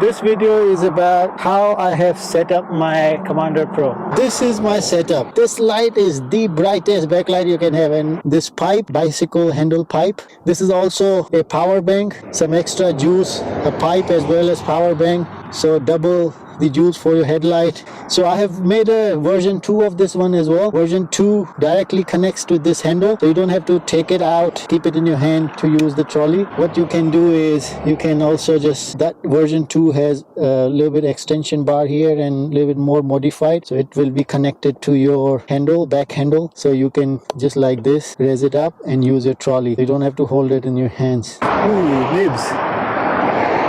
This video is about how I have set up my Commander Pro. This is my setup. This light is the brightest backlight you can have, and this pipe, bicycle handle pipe. This is also a power bank, some extra juice, a pipe as well as power bank. So double the juice for your headlight. So I have made a version 2 of this one as well. Version 2 directly connects to this handle, so you don't have to take it out, keep it in your hand to use the trolley. What you can do is you can also just, that version 2 has a little bit extension bar here and a little bit more modified, so it will be connected to your handle, back handle, so you can just like this raise it up and use your trolley. You don't have to hold it in your hands. Ooh, nibs.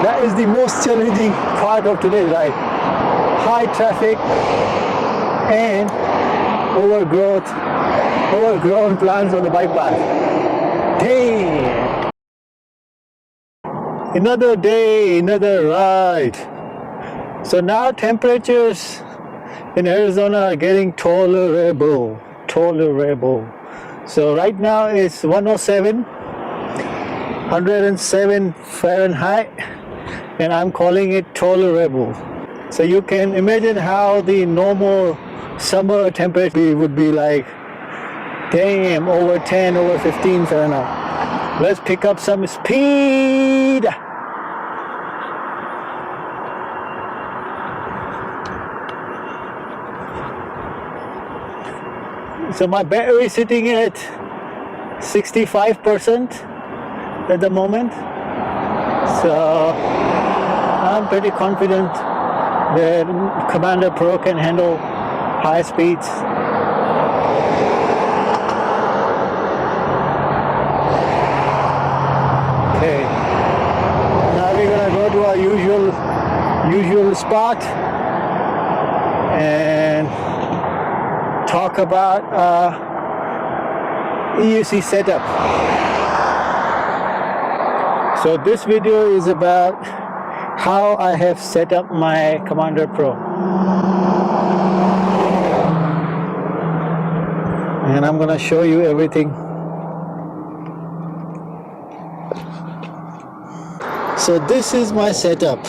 That is the most challenging part of today's ride. High traffic and overgrown plants on the bike path. Damn! Another day, another ride. So now temperatures in Arizona are getting tolerable. So right now it's 107 Fahrenheit, and I'm calling it tolerable. So you can imagine how the normal summer temperature would be like. Damn, over 10, over 15 Fahrenheit. Let's pick up some speed. So my battery is sitting at 65% at the moment. So I'm pretty confident that Commander Pro can handle high speeds. Okay, now we're gonna go to our usual spot and talk about EUC setup. So this video is about how I have set up my Commander Pro. And I'm gonna show you everything. So this is my setup.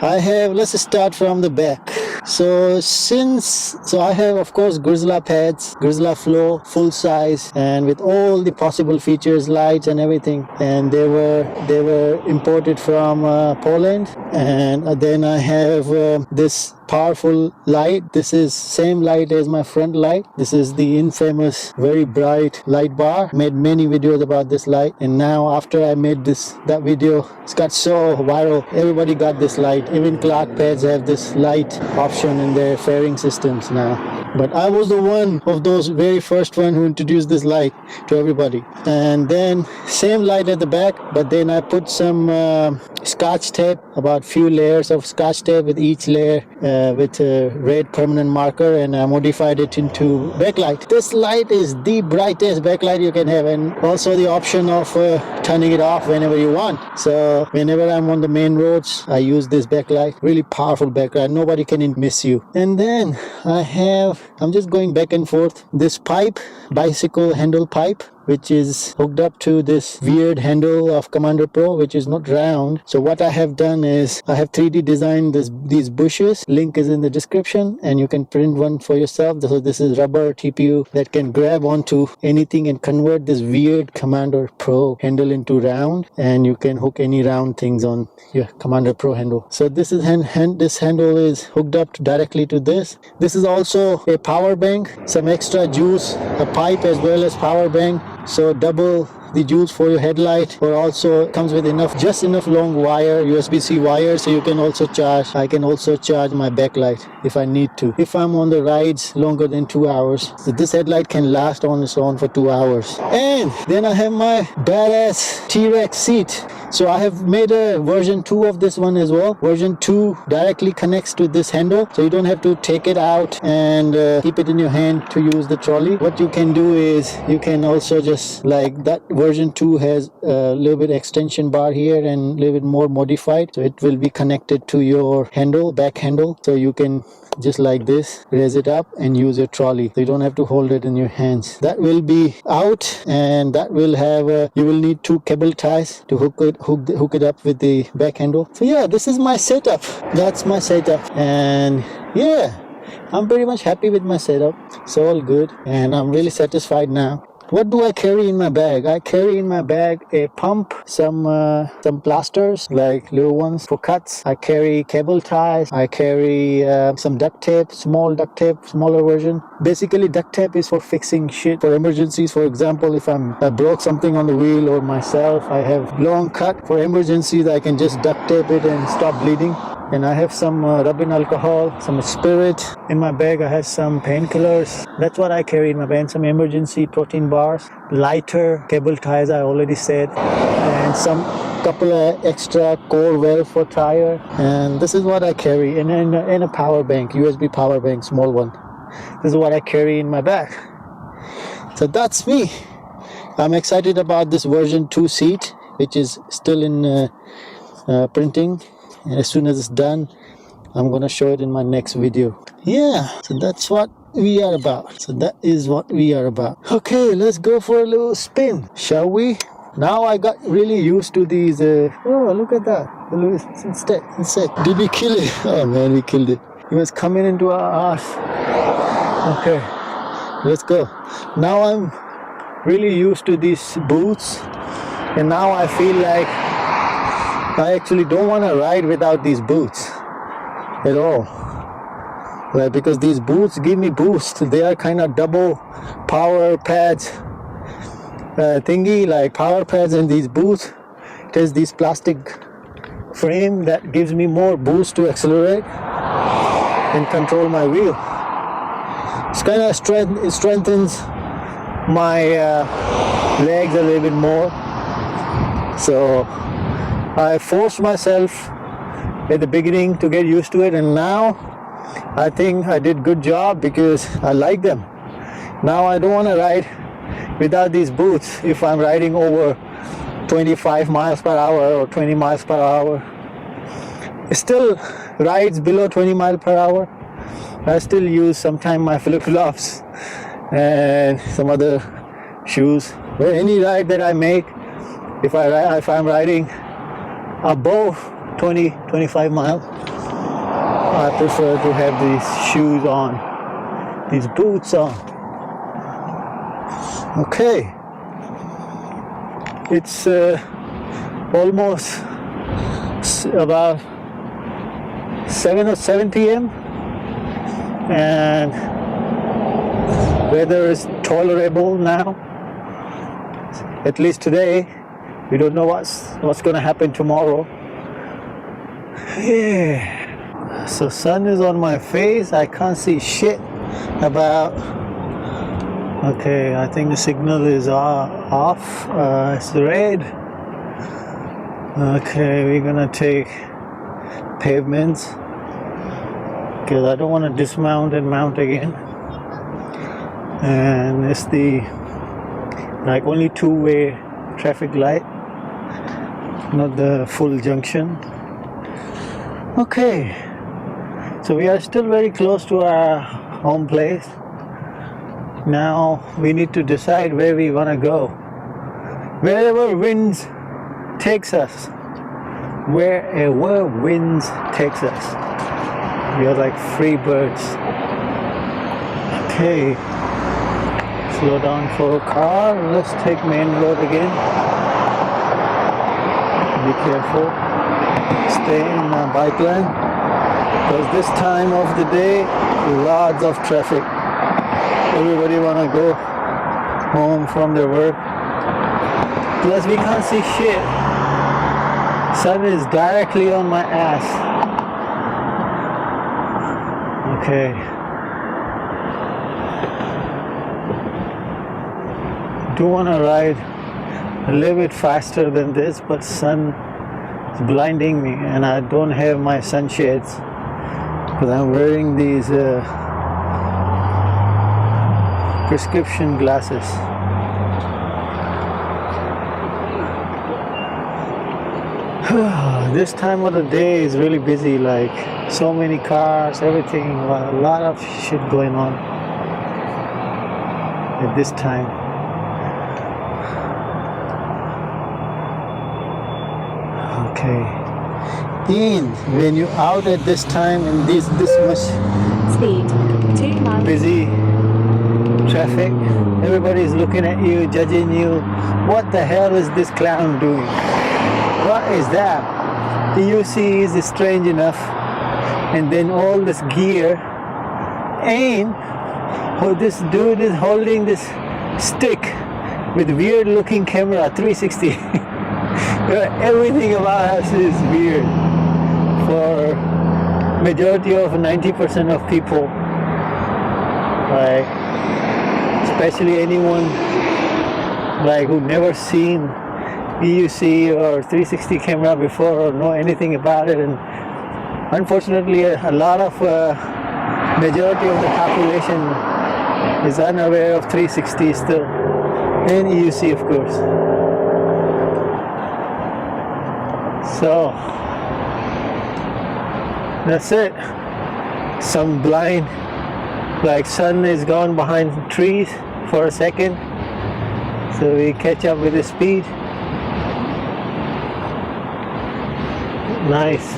Let's start from the back. So I have, of course, Grizzly pads, Grizzly Flow, full size, and with all the possible features, lights and everything. And they were imported from Poland. And then I have this powerful light. This is same light as my front light. This is the infamous very bright light bar. Made many videos about this light, and now after I made that video, it's got so viral. Everybody got this light. Even Clark pads have this light option in their fairing systems now. But I was the one of those very first one who introduced this light to everybody. And then same light at the back, but then I put some scotch tape, about few layers of scotch tape with each layer with a red permanent marker, and I modified it into backlight. This light is the brightest backlight you can have, and also the option of turning it off whenever you want. So whenever I'm on the main roads, I use this backlight. Really powerful backlight. Nobody can miss you. And then I'm just going back and forth. This pipe, bicycle handle pipe, which is hooked up to this weird handle of Commander Pro, which is not round. So what I have done is I have 3D designed these bushes. Link is in the description, and you can print one for yourself. So this is rubber TPU that can grab onto anything and convert this weird Commander Pro handle into round, and you can hook any round things on your Commander Pro handle. So this is this handle is hooked up directly to this. This is also a power bank, some extra juice, a pipe as well as power bank. So double the juice for your headlight, or also comes with just enough long wire, USB-C wire, so you can also charge. I can also charge my backlight if I need to, if I'm on the rides longer than 2 hours. So this headlight can last on its own for 2 hours. And then I have my badass T-Rex seat. So I have made a version 2 of this one as well. Version 2 directly connects to this handle, so you don't have to take it out and keep it in your hand to use the trolley. What you can do is you can also just like that version 2 has a little bit extension bar here and a little bit more modified, so it will be connected to your handle, back handle, so you can just like this raise it up and use your trolley, so you don't have to hold it in your hands. That will be out, and that will have you will need 2 cable ties to hook it up with the back handle. So yeah, this is my setup. That's my setup, and yeah, I'm pretty much happy with my setup. It's all good, and I'm really satisfied now. What do I carry in my bag? I carry in my bag a pump, some plasters, like little ones for cuts. I carry cable ties. I carry some duct tape, small duct tape, smaller version. Basically, duct tape is for fixing shit, for emergencies. For example, if I broke something on the wheel or myself, I have long cut. For emergencies, I can just duct tape it and stop bleeding. And I have some rubbing alcohol, some spirit. In my bag I have some painkillers. That's what I carry in my bag. Some emergency protein bars, lighter, cable ties I already said, and some couple of extra core wells for tire. And this is what I carry, and a power bank, USB power bank, small one. This is what I carry in my bag. So that's me. I'm excited about this version 2 seat, which is still in printing. And as soon as it's done, I'm gonna show it in my next video. Yeah, so that's what we are about. So that is what we are about. Okay, let's go for a little spin, shall we? Now I got really used to these. Oh, look at that! Insect. Did we kill it? Oh man, we killed it. It was coming into our ass. Okay, let's go. Now I'm really used to these boots, and now I feel like I actually don't want to ride without these boots at all. Like, because these boots give me boost. They are kind of double power pads thingy, like power pads, and these boots, it has this plastic frame that gives me more boost to accelerate and control my wheel. It's kind of strengthens my legs a little bit more. So I forced myself at the beginning to get used to it, and now I think I did good job because I like them. Now I don't want to ride without these boots if I'm riding over 25 miles per hour or 20 miles per hour. It still rides below 20 miles per hour. I still use sometimes my flip-flops and some other shoes. But any ride that I make, if I'm riding above 20-25 miles, I prefer to have these shoes on, these boots on. Okay, it's almost about 7 p.m. and weather is tolerable now, at least today. We don't know what's going to happen tomorrow. Yeah. So sun is on my face. I can't see shit about. Okay, I think the signal is off. It's red. Okay, we're gonna take pavements because I don't want to dismount and mount again. And it's the like only two-way traffic light, not the full junction. Okay, so we are still very close to our home place. Now we need to decide where we want to go. Wherever winds takes us. Wherever winds takes us. We are like free birds. Okay, slow down for a car. Let's take main road again. Be careful. Stay in a bike lane, because this time of the day, lots of traffic. Everybody wanna go home from their work. Plus we can't see shit. Sun is directly on my ass. Okay. Do wanna ride a little bit faster than this, but sun is blinding me, and I don't have my sunshades because I'm wearing these prescription glasses. This time of the day is really busy, like so many cars, everything, a lot of shit going on at this time. Okay. And when you're out at this time and this much Speed 2 miles. busy traffic, everybody is looking at you, judging you. What the hell is this clown doing? What is that? You see, is strange enough, and then all this gear, and this dude is holding this stick with weird looking camera, 360. Everything about us is weird for majority of 90% of people, like especially anyone like who never seen EUC or 360 camera before or know anything about it. And unfortunately a lot of majority of the population is unaware of 360 still, and EUC of course. So that's it. Some blind, like sun is gone behind trees for a second, so we catch up with the speed. Nice.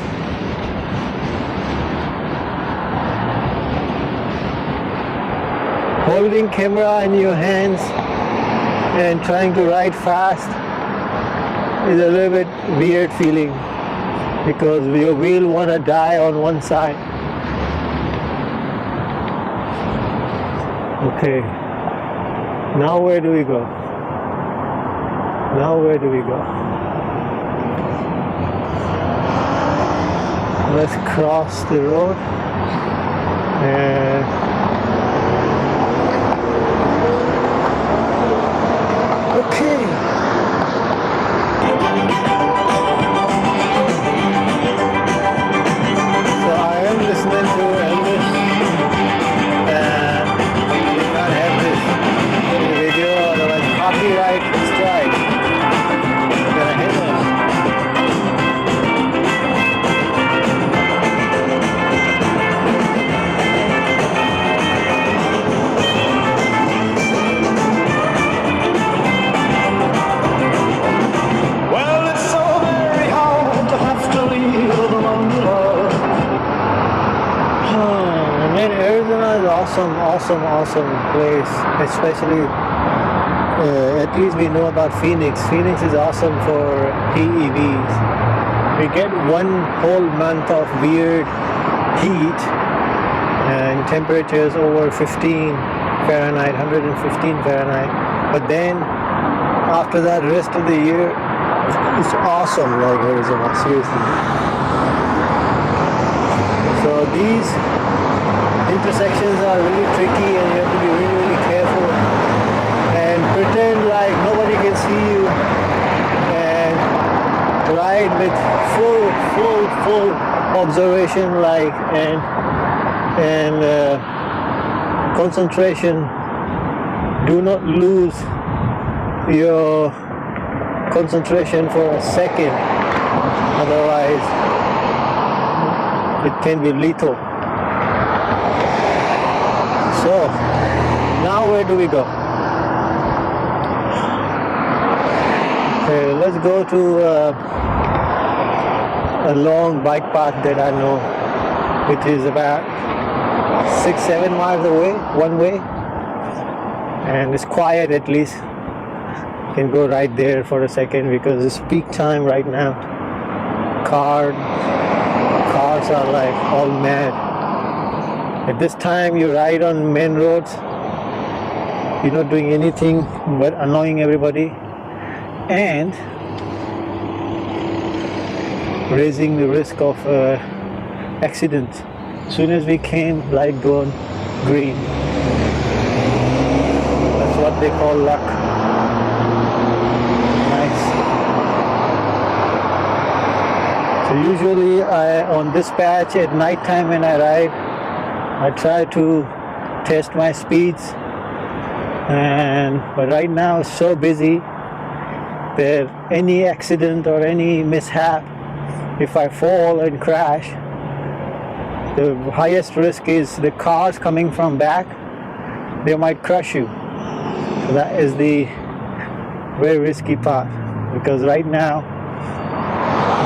Holding camera in your hands and trying to ride fast is a little bit weird feeling, because your wheel wanna die on one side. Okay. Now where do we go? Now where do we go? Let's cross the road and okay. So I am listening to Elvis, and we can't have this in the video, otherwise copyright strike. We're gonna hit us. Well, it's so very hard to have to leave alone, love. Man, Arizona is awesome place, especially at least we know about Phoenix. Phoenix is awesome for PEVs. We get one whole month of weird heat and temperatures over 15 Fahrenheit, 115 Fahrenheit. But then after that, rest of the year, it's awesome, like Arizona, seriously. So these intersections are really tricky, and you have to be really careful and pretend like nobody can see you and ride with full observation, like and concentration. Do not lose your concentration for a second, otherwise it can be lethal. So now where do we go? Okay, let's go to a long bike path that I know, which is about 6-7 miles away, one way, and it's quiet at least. You can go right there for a second because it's peak time right now. Cars are like all mad. At this time you ride on main roads, you're not doing anything but annoying everybody and raising the risk of accident. As soon as we came, light gone green. That's what they call luck. Nice. So usually on this patch at night time when I ride, I try to test my speeds, but right now it's so busy that any accident or any mishap if I fall and crash, the highest risk is the cars coming from back. They might crush you. So that is the very risky part, because right now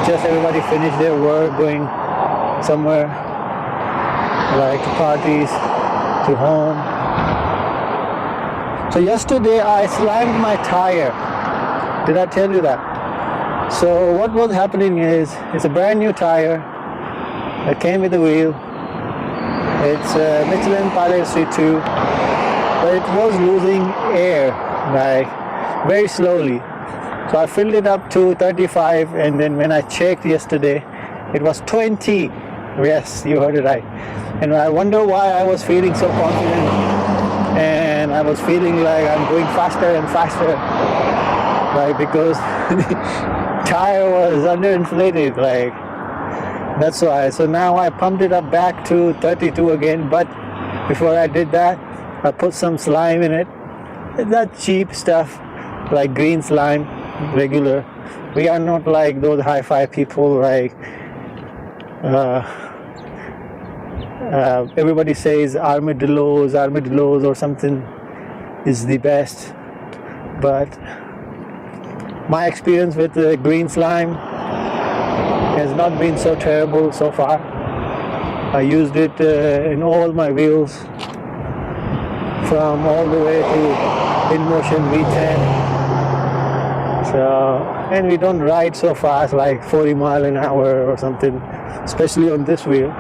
just everybody finished their work, going somewhere, like to parties, to home. So yesterday I slammed my tire. Did I tell you that? So what was happening is, it's a brand new tire that came with the wheel. It's a Michelin Pilot C2, but it was losing air, like very slowly. So I filled it up to 35, and then when I checked yesterday, it was 20. Yes, you heard it right. And I wonder why I was feeling so confident, and I was feeling like I'm going faster and faster, like because the tire was underinflated, like that's why. So now I pumped it up back to 32 again, but before I did that, I put some slime in it. That cheap stuff, like green slime, regular. We are not like those hi-fi people, like everybody says armadillos or something is the best, but my experience with the green slime has not been so terrible so far. I used it in all my wheels, from all the way to InMotion V10. So, and we don't ride so fast, like 40 miles an hour or something, especially on this wheel.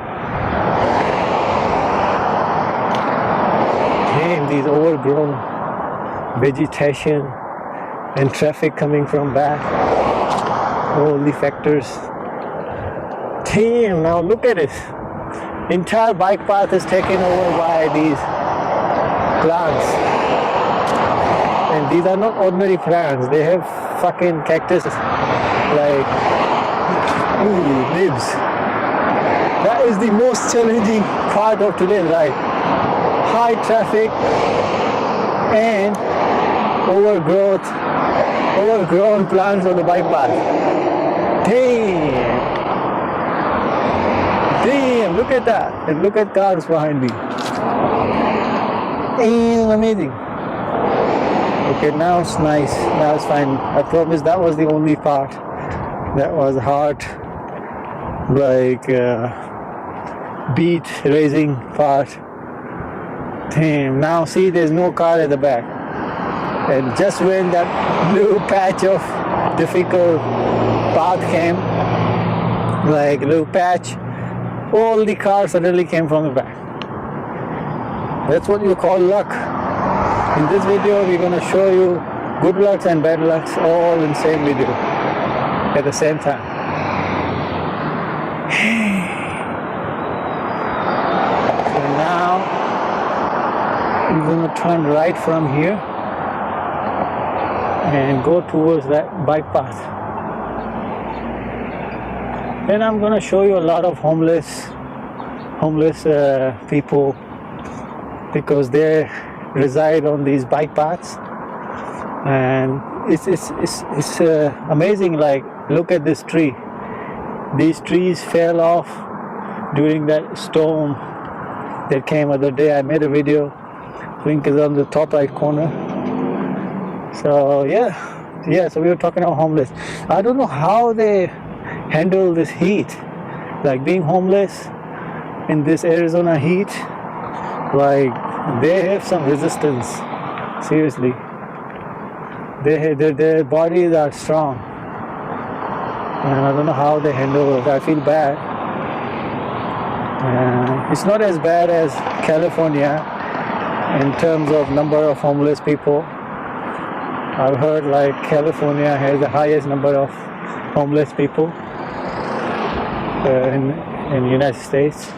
Damn, these overgrown vegetation and traffic coming from back, all the factors. Damn, now look at it. Entire bike path is taken over by these plants. And these are not ordinary plants. They have fucking cactus, like, leaves. That is the most challenging part of today's ride. High traffic and overgrown plants on the bike path. Damn, look at that. And look at cars behind me. Damn, amazing. Okay, now it's nice. Now it's fine. I promise that was the only part that was hard, like beat raising part. Damn, now see, there's no car at the back. And just when that little patch of difficult path came, like little patch, all the cars suddenly came from the back. That's what you call luck. In this video, we're going to show you good lucks and bad lucks all in the same video at the same time. So now we're going to turn right from here and go towards that bike path. Then I'm going to show you a lot of homeless people, because they reside on these bike paths, and it's amazing. Like, look at this tree. These trees fell off during that storm that came other day. I made a video. Link is on the top right corner. So yeah. So we were talking about homeless. I don't know how they handle this heat, like being homeless in this Arizona heat. Like, they have some resistance, seriously. Their bodies are strong, and I don't know how they handle it. I feel bad. It's not as bad as California in terms of number of homeless people. I've heard like California has the highest number of homeless people in the United States.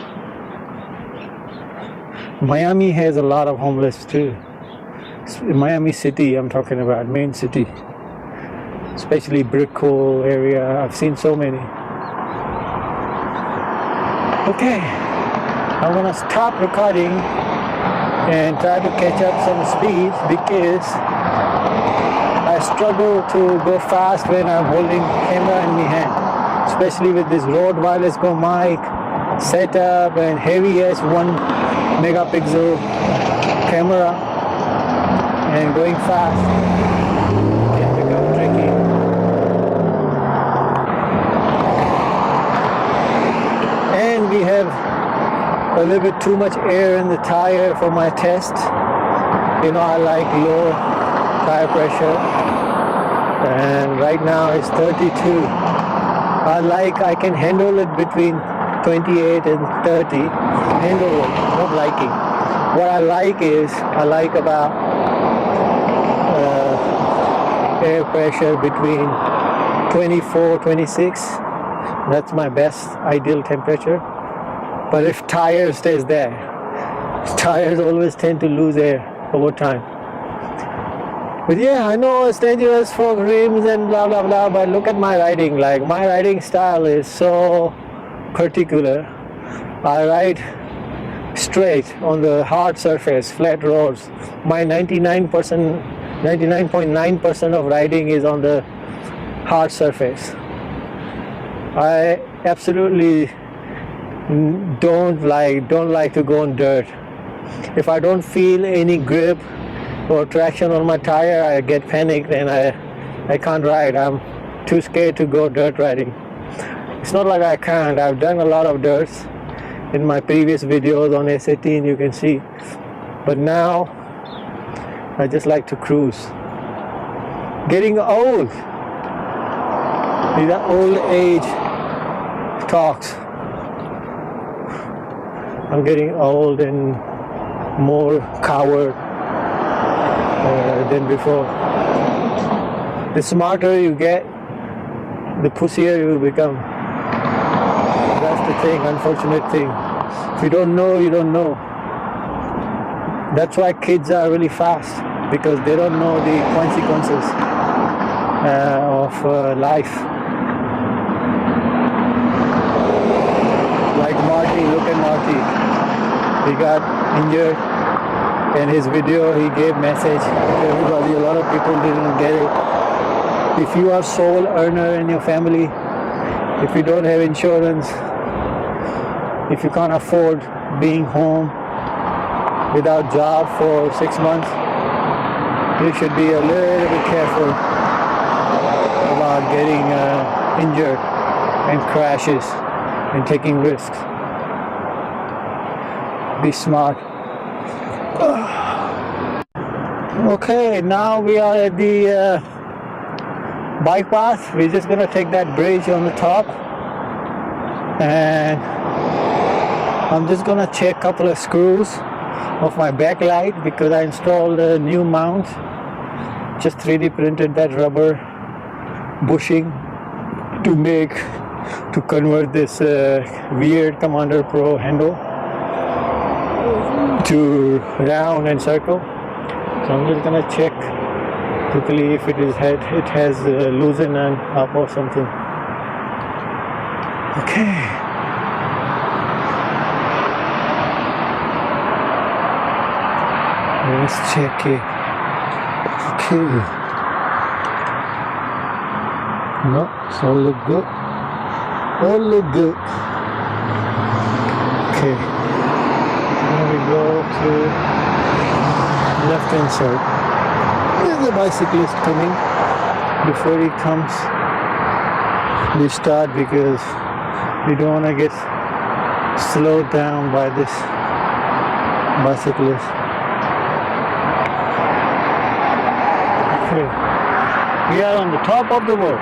Miami has a lot of homeless too. Miami City, I'm talking about, main city, especially Brickell area. I've seen so many. Okay, I'm gonna stop recording and try to catch up some speed, because I struggle to go fast when I'm holding camera in my hand. especially with this Rode wireless Go mic setup and heavy S 1 megapixel camera, and going fast can become tricky. And we have a little bit too much air in the tire for my test. You know, I like low tire pressure, and right now it's 32. I can handle it between 28 and 30. Handle it, not liking. What I like is, I like about air pressure between 24, 26. That's my best ideal temperature. But if tire stays there, tires always tend to lose air over time. But yeah, I know it's dangerous for rims and blah blah blah, but look at my riding. Like, my riding style is so particular. I ride straight on the hard surface, flat roads. My 99.9% of riding is on the hard surface. I absolutely don't like to go on dirt. If I don't feel any grip or traction on my tire, I get panicked and I can't ride. I'm too scared to go dirt riding. It's not like I can't. I've done a lot of dirts in my previous videos on S18, you can see. But now I just like to cruise. Getting old. These are old age talks. I'm getting old and more coward than before. The smarter you get, the pussier you become. That's the thing, unfortunate thing. If you don't know, you don't know. That's why kids are really fast, because they don't know the consequences of life. Like Marty, look at Marty. He got injured. In his video, he gave message to everybody. A lot of people didn't get it. If you are sole earner in your family, if you don't have insurance, if you can't afford being home without job for 6 months, you should be a little bit careful about getting injured and crashes and taking risks. Be smart. Okay, now we are at the bike path. We're just gonna take that bridge on the top, and I'm just gonna check a couple of screws of my backlight, because I installed a new mount. Just 3D printed that rubber bushing to convert this weird Commander Pro handle to round and circle. So I'm just gonna check quickly if it has loosened up or something. Okay. Let's check it. Okay. No, it's all look good. All look good. Okay. Now we go to left hand side. There's a bicyclist coming. Before he comes, we start, because we don't want to get slowed down by this bicyclist. Okay. We are on the top of the road.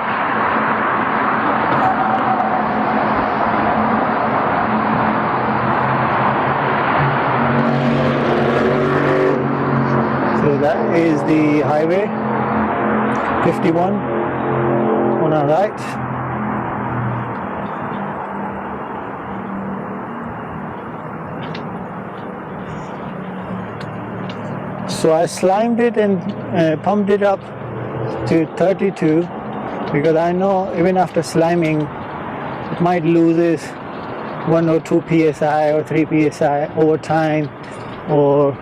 So that is the highway 51 on our right. So I slimed it and pumped it up to 32, because I know even after sliming it might lose 1 or 2 psi or 3 psi over time, or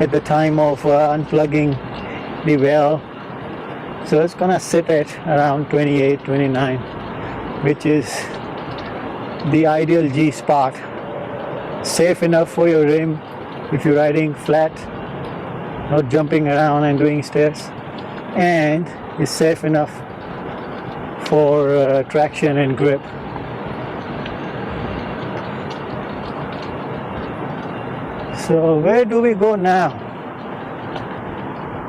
at the time of unplugging the well. So it's gonna sit at around 28, 29. which is the ideal G spot. Safe enough for your rim if you're riding flat, not jumping around and doing stairs, and is safe enough for traction and grip. So where do we go now?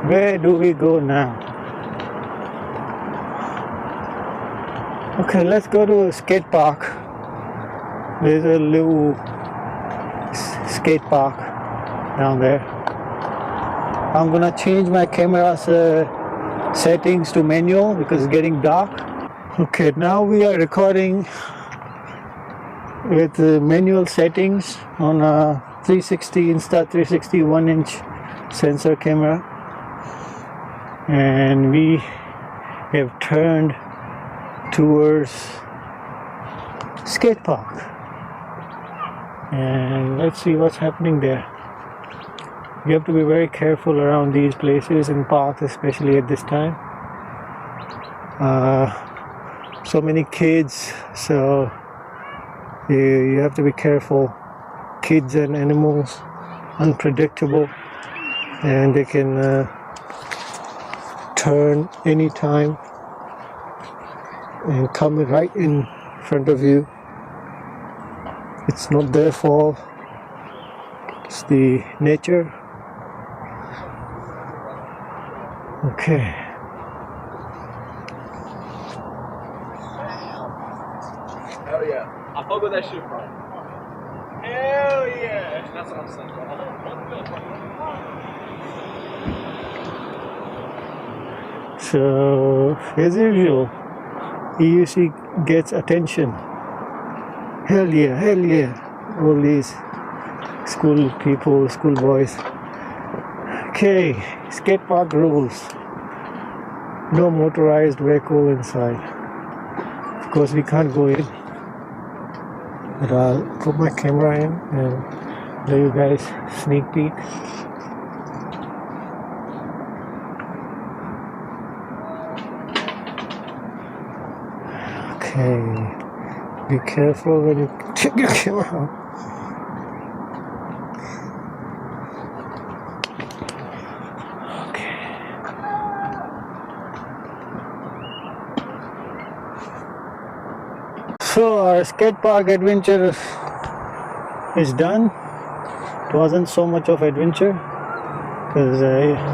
Where do we go now? Okay, let's go to a skate park. There's a little skate park down there. I'm gonna change my camera's settings to manual because it's getting dark. Okay, now we are recording with manual settings on a 360 Insta360 1-inch sensor camera, and we have turned towards skate park, and let's see what's happening there. You have to be very careful around these places and parks, especially at this time. So many kids, so you have to be careful. Kids and animals, unpredictable, and they can turn anytime and come right in front of you. It's not their fault, it's the nature. Okay. Hell yeah. I fuck with that shit, bro. Hell yeah. That's what I'm saying, bro. So, as usual, EUC gets attention. Hell yeah, hell yeah. All these school people, school boys. Okay, skate park rules. No motorized vehicle inside. Of course, we can't go in. But I'll put my camera in and let you guys sneak peek. Okay, be careful when you take your camera out. Okay. So our skate park adventure is done. It wasn't so much of adventure because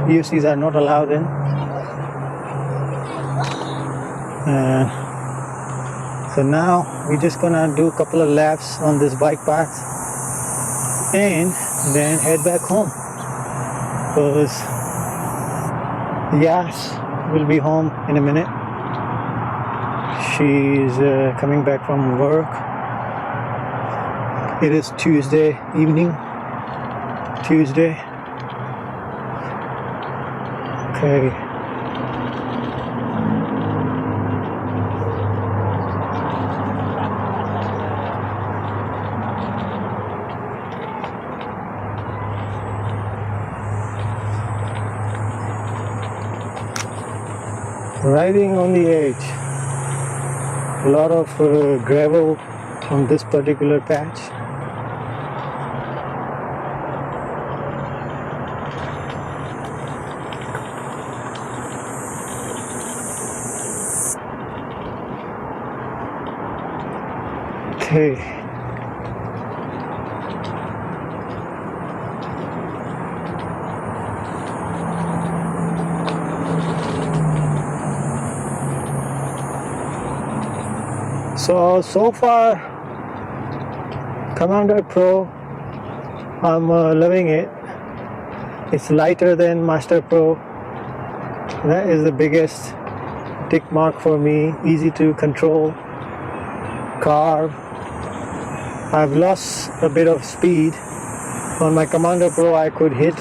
UCs are not allowed in. So now we're just gonna do a couple of laps on this bike path and then head back home because Yas will be home in a minute. She's coming back from work. It is Tuesday evening. Tuesday. Okay. Riding on the edge. A lot of gravel on this particular patch. Okay. So far, Commander Pro, I'm loving it. It's lighter than Master Pro. That is the biggest tick mark for me. Easy to control. Carb. I've lost a bit of speed. On my Commander Pro, I could hit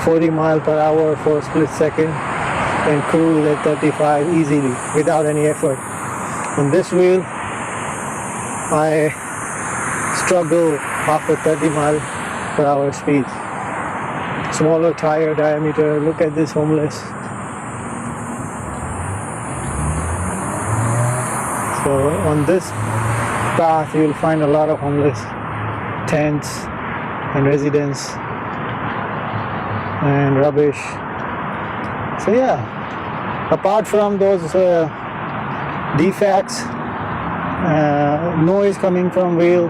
40 miles per hour for a split second and cruise at 35 easily without any effort. On this wheel, I struggle after 30 miles per hour speed. Smaller tire diameter. Look at this homeless. So on this path you'll find a lot of homeless tents and residents and rubbish. So yeah, apart from those defects, noise coming from wheel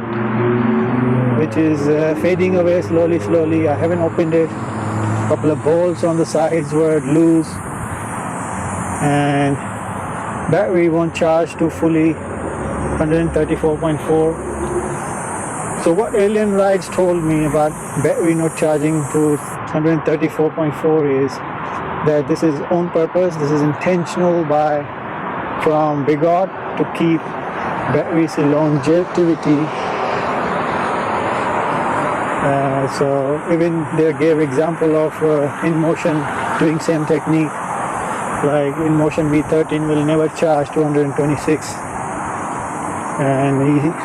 which is fading away slowly. I haven't opened it. Couple of bolts on the sides were loose, and battery won't charge to fully 134.4. So what Alien Rides told me about battery not charging to 134.4 is that this is on purpose, this is intentional from Bigod to keep batteries longevity. So even they gave example of in motion doing same technique, like in motion V13 will never charge 226, and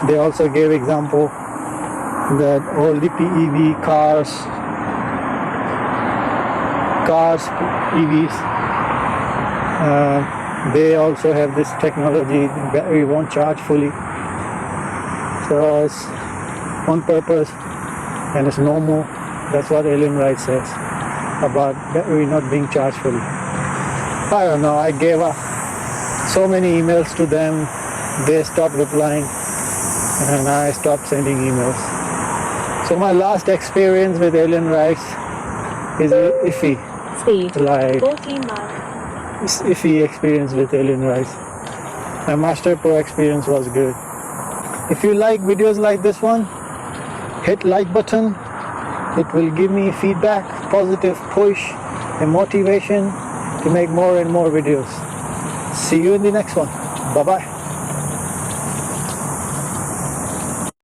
they also gave example that all the PEV cars EVs, they also have this technology, battery won't charge fully. So it's on purpose and it's normal. That's what Alien Ride says about battery not being charged fully. I don't know, I gave up so many emails to them, they stopped replying and I stopped sending emails. So my last experience with Alien Rides is iffy. Speed Like 14 miles. Iffy experience with Alien Rides. My Master Pro experience was good. If you like videos like this one, hit like button. It will give me feedback, positive push and motivation to make more and more videos. See you in the next one. Bye bye.